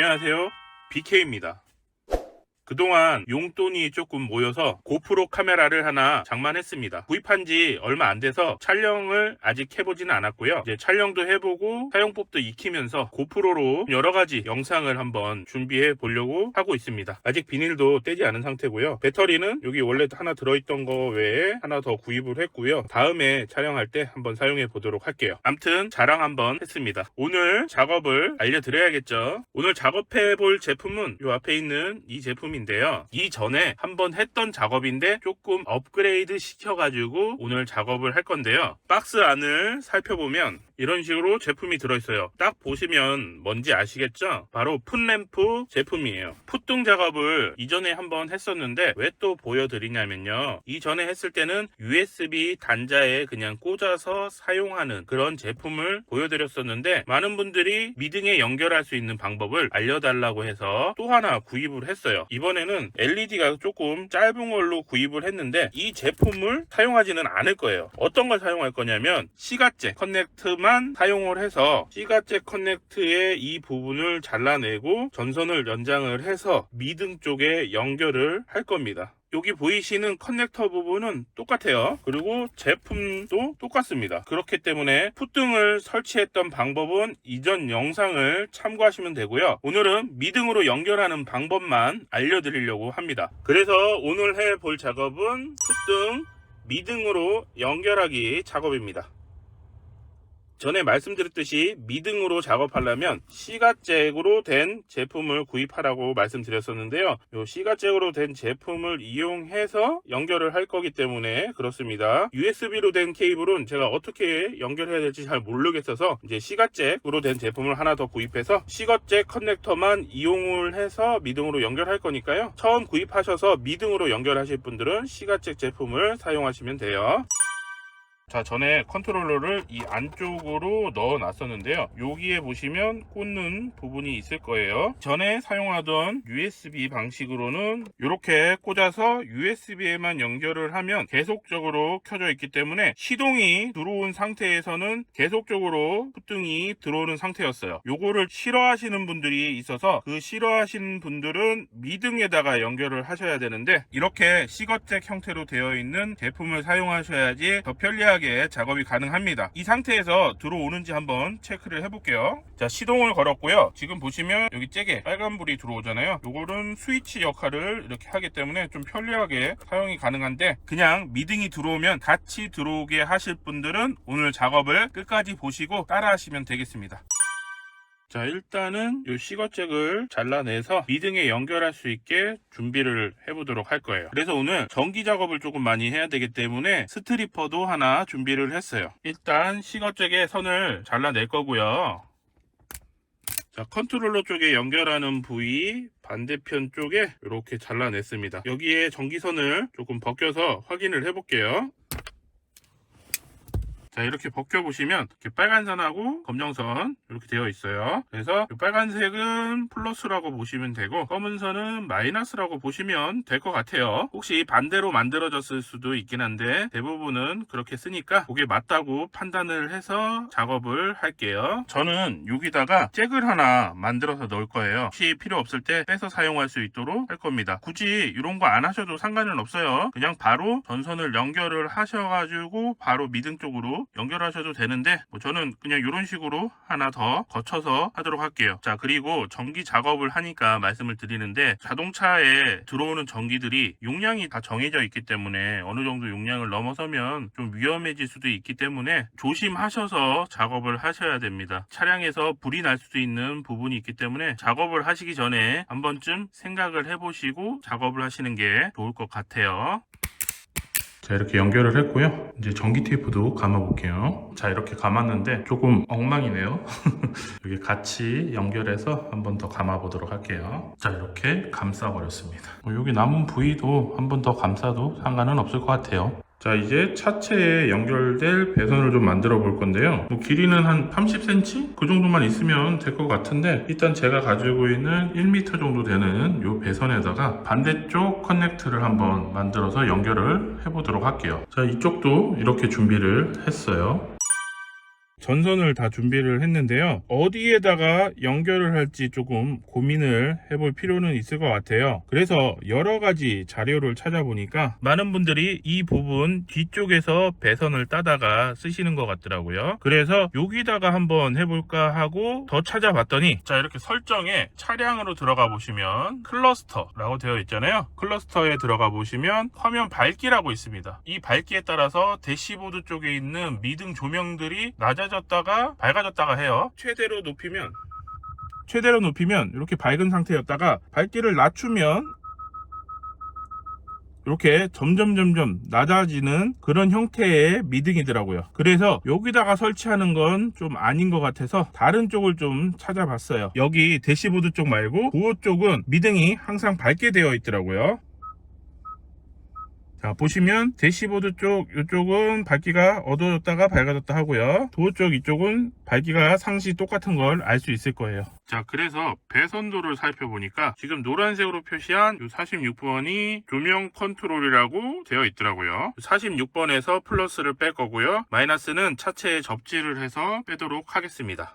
안녕하세요, BK입니다. 그동안 용돈이 조금 모여서 고프로 카메라를 하나 장만했습니다. 구입한 지 얼마 안 돼서 촬영을 아직 해보지는 않았고요. 이제 촬영도 해보고 사용법도 익히면서 고프로로 여러 가지 영상을 한번 준비해 보려고 하고 있습니다. 아직 비닐도 떼지 않은 상태고요. 배터리는 여기 원래 하나 들어있던 거 외에 하나 더 구입을 했고요. 다음에 촬영할 때 한번 사용해 보도록 할게요. 암튼 자랑 한번 했습니다. 오늘 작업을 알려드려야겠죠. 오늘 작업해 볼 제품은 이 앞에 있는 이 제품입니다. 이전에 한번 했던 작업인데 조금 업그레이드 시켜가지고 오늘 작업을 할 건데요. 박스 안을 살펴보면 이런 식으로 제품이 들어있어요. 딱 보시면 뭔지 아시겠죠? 바로 풋램프 제품이에요. 풋등 작업을 이전에 한번 했었는데 왜 또 보여드리냐면요, 이전에 했을 때는 USB 단자에 그냥 꽂아서 사용하는 그런 제품을 보여드렸었는데 많은 분들이 미등에 연결할 수 있는 방법을 알려달라고 해서 또 하나 구입을 했어요. 이번에는 LED가 조금 짧은 걸로 구입을 했는데 이 제품을 사용하지는 않을 거예요. 어떤 걸 사용할 거냐면 시가잭 커넥트만 사용을 해서 시가잭 커넥트의 이 부분을 잘라내고 전선을 연장을 해서 미등 쪽에 연결을 할 겁니다. 여기 보이시는 커넥터 부분은 똑같아요. 그리고 제품도 똑같습니다. 그렇기 때문에 풋등을 설치했던 방법은 이전 영상을 참고하시면 되고요. 오늘은 미등으로 연결하는 방법만 알려드리려고 합니다. 그래서 오늘 해볼 작업은 풋등 미등으로 연결하기 작업입니다. 전에 말씀드렸듯이 미등으로 작업하려면 시가잭으로 된 제품을 구입하라고 말씀드렸었는데요. 이 시가잭으로 된 제품을 이용해서 연결을 할 거기 때문에 그렇습니다. USB로 된 케이블은 제가 어떻게 연결해야 될지 잘 모르겠어서 이제 시가잭으로 된 제품을 하나 더 구입해서 시가잭 커넥터만 이용을 해서 미등으로 연결할 거니까요. 처음 구입하셔서 미등으로 연결하실 분들은 시가잭 제품을 사용하시면 돼요. 자, 전에 컨트롤러를 이 안쪽으로 넣어 놨었는데요. 여기에 보시면 꽂는 부분이 있을 거예요. 전에 사용하던 USB 방식으로는 이렇게 꽂아서 USB에만 연결을 하면 계속적으로 켜져 있기 때문에 시동이 들어온 상태에서는 계속적으로 풋등이 들어오는 상태였어요. 요거를 싫어하시는 분들이 있어서 그 싫어하시는 분들은 미등에다가 연결을 하셔야 되는데 이렇게 시거잭 형태로 되어 있는 제품을 사용하셔야지 더 편리하게 작업이 가능합니다. 이 상태에서 들어오는지 한번 체크를 해볼게요. 자, 시동을 걸었고요. 지금 보시면 여기 잭에 빨간불이 들어오잖아요. 요거는 스위치 역할을 이렇게 하기 때문에 좀 편리하게 사용이 가능한데 그냥 미등이 들어오면 같이 들어오게 하실 분들은 오늘 작업을 끝까지 보시고 따라 하시면 되겠습니다. 자, 일단은 이 시거잭을 잘라내서 미등에 연결할 수 있게 준비를 해보도록 할 거예요. 그래서 오늘 전기 작업을 조금 많이 해야 되기 때문에 스트리퍼도 하나 준비를 했어요. 일단 시거잭의 선을 잘라낼 거고요. 자, 컨트롤러 쪽에 연결하는 부위 반대편 쪽에 이렇게 잘라냈습니다. 여기에 전기선을 조금 벗겨서 확인을 해볼게요. 자, 이렇게 벗겨보시면 이렇게 빨간 선하고 검정선 이렇게 되어 있어요. 그래서 이 빨간색은 플러스라고 보시면 되고 검은 선은 마이너스라고 보시면 될 것 같아요. 혹시 반대로 만들어졌을 수도 있긴 한데 대부분은 그렇게 쓰니까 그게 맞다고 판단을 해서 작업을 할게요. 저는 여기다가 잭을 하나 만들어서 넣을 거예요. 혹시 필요 없을 때 빼서 사용할 수 있도록 할 겁니다. 굳이 이런 거 안 하셔도 상관은 없어요. 그냥 바로 전선을 연결을 하셔가지고 바로 미등 쪽으로 연결하셔도 되는데 저는 그냥 이런 식으로 하나 더 거쳐서 하도록 할게요. 자, 그리고 전기 작업을 하니까 말씀을 드리는데 자동차에 들어오는 전기들이 용량이 다 정해져 있기 때문에 어느 정도 용량을 넘어서면 좀 위험해질 수도 있기 때문에 조심하셔서 작업을 하셔야 됩니다. 차량에서 불이 날 수도 있는 부분이 있기 때문에 작업을 하시기 전에 한 번쯤 생각을 해보시고 작업을 하시는 게 좋을 것 같아요. 자, 이렇게 연결을 했고요. 이제 전기 테이프도 감아 볼게요. 자, 이렇게 감았는데 조금 엉망이네요. 여기 같이 연결해서 한 번 더 감아 보도록 할게요. 자, 이렇게 감싸 버렸습니다. 여기 남은 부위도 한 번 더 감싸도 상관은 없을 것 같아요. 자, 이제 차체에 연결될 배선을 좀 만들어 볼 건데요. 길이는 한 30cm? 그 정도만 있으면 될 것 같은데 일단 제가 가지고 있는 1m 정도 되는 이 배선에다가 반대쪽 커넥트를 한번 만들어서 연결을 해보도록 할게요. 자, 이쪽도 이렇게 준비를 했어요. 전선을 다 준비를 했는데요. 어디에다가 연결을 할지 조금 고민을 해볼 필요는 있을 것 같아요. 그래서 여러 가지 자료를 찾아보니까 많은 분들이 이 부분 뒤쪽에서 배선을 따다가 쓰시는 것 같더라고요. 그래서 여기다가 한번 해볼까 하고 더 찾아봤더니, 자, 이렇게 설정에 차량으로 들어가 보시면 클러스터라고 되어 있잖아요. 클러스터에 들어가 보시면 화면 밝기라고 있습니다. 이 밝기에 따라서 대시보드 쪽에 있는 미등 조명들이 낮아졌다가 밝아졌다가 해요. 최대로 높이면 이렇게 밝은 상태였다가 밝기를 낮추면 이렇게 점점 낮아지는 그런 형태의 미등이더라고요. 그래서 여기다가 설치하는 건 좀 아닌 것 같아서 다른 쪽을 좀 찾아봤어요. 여기 대시보드 쪽 말고 도어 쪽은 미등이 항상 밝게 되어 있더라고요. 자, 보시면 대시보드 쪽 이쪽은 밝기가 어두워졌다가 밝아졌다 하고요. 도어 쪽 이쪽은 밝기가 상시 똑같은 걸 알 수 있을 거예요. 자, 그래서 배선도를 살펴보니까 지금 노란색으로 표시한 46번이 조명 컨트롤이라고 되어 있더라고요. 46번에서 플러스를 뺄 거고요. 마이너스는 차체에 접지를 해서 빼도록 하겠습니다.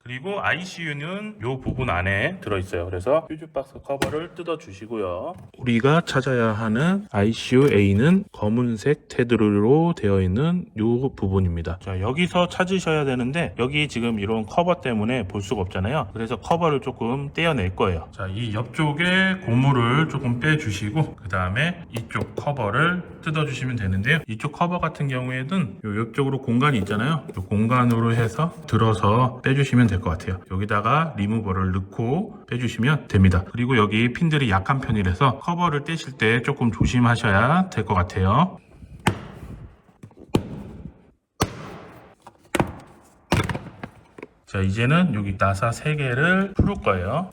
그리고 ICU는 이 부분 안에 들어있어요. 그래서 퓨즈박스 커버를 뜯어 주시고요. 우리가 찾아야 하는 ICU-A는 검은색 테두리로 되어 있는 이 부분입니다. 자, 여기서 찾으셔야 되는데 여기 지금 이런 커버 때문에 볼 수가 없잖아요. 그래서 커버를 조금 떼어낼 거예요. 자, 이 옆쪽에 고무를 조금 빼주시고 그 다음에 이쪽 커버를 뜯어주시면 되는데요. 이쪽 커버 같은 경우에는 이 옆쪽으로 공간이 있잖아요. 이 공간으로 해서 들어서 빼주시면 될 것 같아요. 여기다가 리무버를 넣고 빼주시면 됩니다. 그리고 여기 핀들이 약한 편이라서 커버를 떼실 때 조금 조심하셔야 될 것 같아요. 자, 이제는 여기 나사 3개를 풀을 거예요.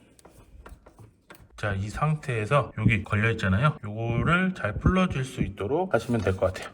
자, 이 상태에서 여기 걸려 있잖아요. 요거를 잘 풀어줄 수 있도록 하시면 될 것 같아요.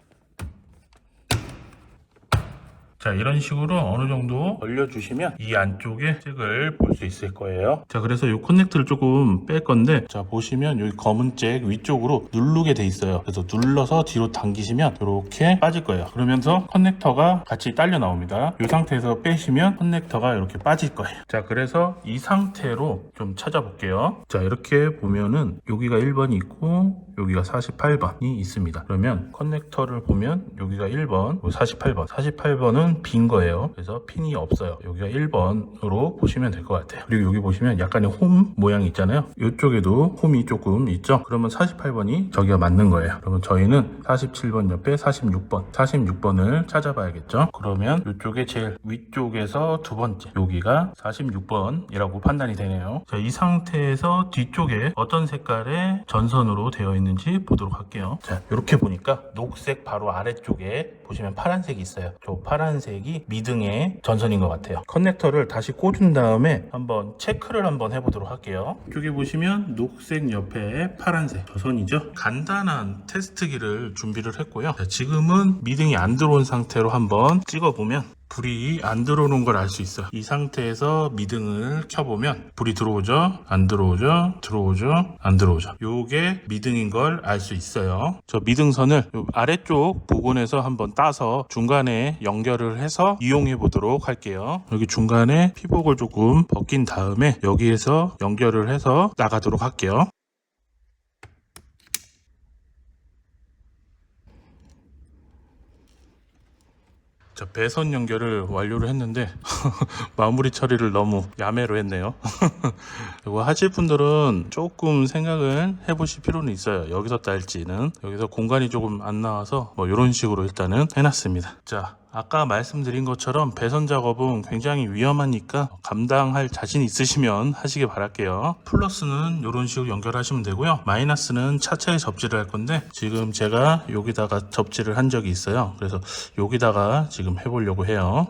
자, 이런 식으로 어느 정도 올려주시면 이 안쪽에 잭을 볼 수 있을 거예요. 자, 그래서 이 커넥터를 조금 뺄 건데, 자, 보시면 여기 검은 잭 위쪽으로 누르게 돼 있어요. 그래서 눌러서 뒤로 당기시면 이렇게 빠질 거예요. 그러면서 커넥터가 같이 딸려 나옵니다. 이 상태에서 빼시면 커넥터가 이렇게 빠질 거예요. 자, 그래서 이 상태로 좀 찾아볼게요. 자, 이렇게 보면은 여기가 1번이 있고 여기가 48번이 있습니다. 그러면 커넥터를 보면 여기가 1번, 48번은 빈 거예요. 그래서 핀이 없어요. 여기가 1번으로 보시면 될 것 같아요. 그리고 여기 보시면 약간의 홈 모양이 있잖아요. 이쪽에도 홈이 조금 있죠. 그러면 48번이 저기가 맞는 거예요. 그러면 저희는 47번 옆에 46번을 찾아봐야겠죠. 그러면 이쪽에 제일 위쪽에서 두 번째, 여기가 46번이라고 판단이 되네요. 자, 이 상태에서 뒤쪽에 어떤 색깔의 전선으로 되어 있는지 보도록 할게요. 자, 이렇게 보니까 녹색 바로 아래쪽에 보시면 파란색이 있어요. 저 파란색이 미등의 전선인 것 같아요. 커넥터를 다시 꽂은 다음에 한번 체크를 한번 해보도록 할게요. 이쪽에 보시면 녹색 옆에 파란색 저선이죠. 간단한 테스트기를 준비를 했고요. 자, 지금은 미등이 안 들어온 상태로 한번 찍어보면 불이 안 들어오는 걸 알 수 있어요. 이 상태에서 미등을 켜보면 불이 들어오죠? 안 들어오죠? 들어오죠? 안 들어오죠? 요게 미등인 걸 알 수 있어요. 저 미등선을 아래쪽 부분에서 한번 따서 중간에 연결을 해서 이용해 보도록 할게요. 여기 중간에 피복을 조금 벗긴 다음에 여기에서 연결을 해서 나가도록 할게요. 자, 배선 연결을 완료를 했는데 마무리 처리를 너무 야매로 했네요. 이거 하실 분들은 조금 생각을 해보실 필요는 있어요. 여기서 딸지는 여기서 공간이 조금 안 나와서 뭐 이런 식으로 일단은 해놨습니다. 자, 아까 말씀드린 것처럼 배선 작업은 굉장히 위험하니까 감당할 자신 있으시면 하시길 바랄게요. 플러스는 이런 식으로 연결하시면 되고요. 마이너스는 차체에 접지를 할 건데 지금 제가 여기다가 접지를 한 적이 있어요. 그래서 여기다가 지금 해보려고 해요.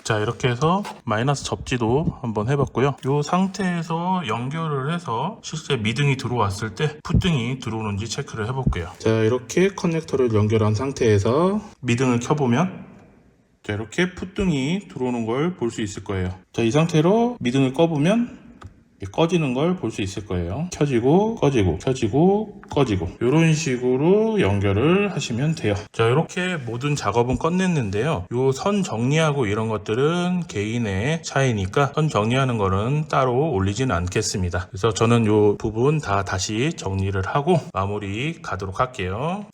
자, 이렇게 해서 마이너스 접지도 한번 해봤고요. 이 상태에서 연결을 해서 실제 미등이 들어왔을 때 풋등이 들어오는지 체크를 해볼게요. 자, 이렇게 커넥터를 연결한 상태에서 미등을 켜보면 자, 이렇게 풋등이 들어오는 걸 볼 수 있을 거예요. 자, 이 상태로 미등을 꺼보면 꺼지는 걸 볼 수 있을 거예요. 켜지고 꺼지고 켜지고 꺼지고 이런 식으로 연결을 하시면 돼요. 자, 이렇게 모든 작업은 끝냈는데요. 요 선 정리하고 이런 것들은 개인의 차이니까 선 정리하는 거는 따로 올리진 않겠습니다. 그래서 저는 요 부분 다 다시 정리를 하고 마무리 가도록 할게요.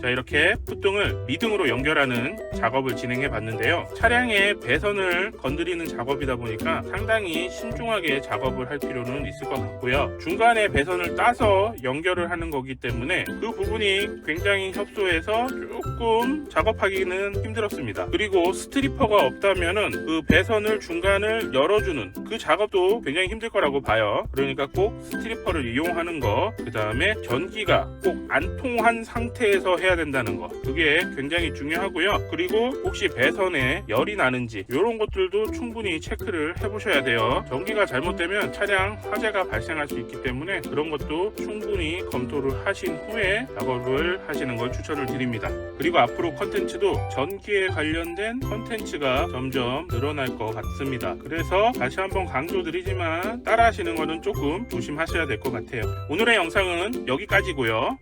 자, 이렇게 풋등을 미등으로 연결하는 작업을 진행해 봤는데요. 차량의 배선을 건드리는 작업이다 보니까 상당히 신중하게 작업을 할 필요는 있을 것 같고요. 중간에 배선을 따서 연결을 하는 거기 때문에 그 부분이 굉장히 협소해서 조금 작업하기는 힘들었습니다. 그리고 스트리퍼가 없다면은 그 배선을 중간을 열어주는 그 작업도 굉장히 힘들 거라고 봐요. 그러니까 꼭 스트리퍼를 이용하는 거, 그 다음에 전기가 꼭 안 통한 상태에서 해야 된다는 거, 그게 굉장히 중요하고요. 그리고 혹시 배선에 열이 나는지 이런 것들도 충분히 체크를 해보셔야 돼요. 전기가 잘못되면 차량 화재가 발생할 수 있기 때문에 그런 것도 충분히 검토를 하신 후에 작업을 하시는 걸 추천을 드립니다. 그리고 앞으로 컨텐츠도 전기에 관련된 컨텐츠가 점점 늘어날 것 같습니다. 그래서 다시 한번 강조드리지만 따라 하시는 거는 조금 조심하셔야 될 것 같아요. 오늘의 영상은 여기까지고요.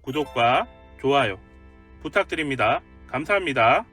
구독과 좋아요 부탁드립니다. 감사합니다.